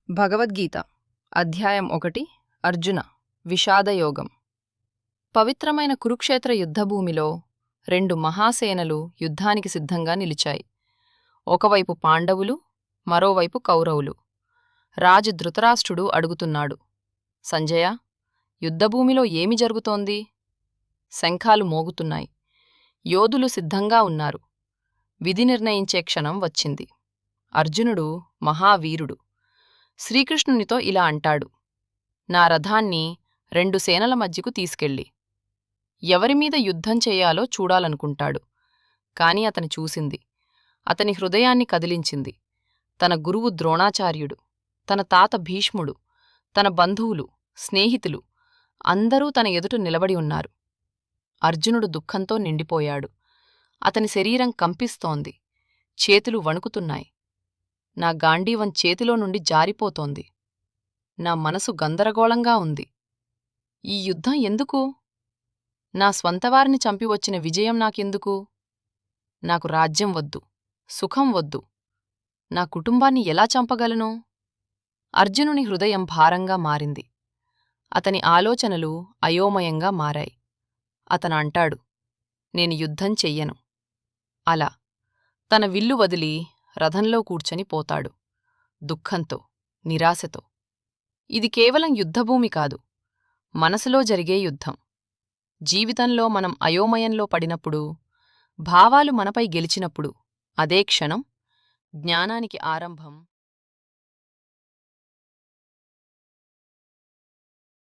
భగవద్గీత అధ్యాయం 1 అర్జున విషాదయోగం. పవిత్రమైన కురుక్షేత్ర యుద్ధభూమిలో రెండు మహాసేనలు యుద్ధానికి సిద్ధంగా నిలిచాయి. ఒకవైపు పాండవులు, మరోవైపు కౌరవులు. రాజు ధృతరాష్ట్రుడు అడుగుతున్నాడు, సంజయ, యుద్ధభూమిలో ఏమి జరుగుతోంది? శంఖాలు మోగుతున్నాయి. యోధులు సిద్ధంగా ఉన్నారు. విధి నిర్ణయించే క్షణం వచ్చింది. అర్జునుడు మహావీరుడు. శ్రీకృష్ణునితో ఇలా అంటాడు, నా రథాన్ని రెండు సేనల మధ్యకు తీసుకెళ్ళి ఎవరిమీద యుద్ధం చెయ్యాలో చూడాలనుకుంటాడు. కాని అతని చూసింది, అతని హృదయాన్ని కదిలించింది. తన గురువు ద్రోణాచార్యుడు, తన తాత భీష్ముడు, తన బంధువులు, స్నేహితులు అందరూ తన ఎదుట నిలబడి ఉన్నారు. అర్జునుడు దుఃఖంతో నిండిపోయాడు. అతని శరీరం కంపిస్తోంది. చేతులు వణుకుతున్నాయి. నా గాండీవం చేతిలో నుండి జారిపోతోంది. నా మనసు గందరగోళంగా ఉంది. ఈ యుద్ధం ఎందుకు? నా స్వంతవారిని చంపివచ్చిన విజయం నాకెందుకు? నాకు రాజ్యం వద్దు, సుఖం వద్దు. నా కుటుంబాన్ని ఎలా చంపగలను? అర్జునుని హృదయం భారంగా మారింది. అతని ఆలోచనలు అయోమయంగా మారాయి. అతనంటాడు, నేను యుద్ధం చెయ్యను. అలా తన విల్లు వదిలి రథంలో కూర్చొని పోతాడు. దుఃఖంతో, నిరాశతో. ఇది కేవలం యుద్ధభూమి కాదు, మనసులో జరిగే యుద్ధం. జీవితంలో మనం అయోమయంలో పడినప్పుడు, భావాలు మనపై గెలిచినప్పుడు, అదే క్షణం జ్ఞానానికి ఆరంభం.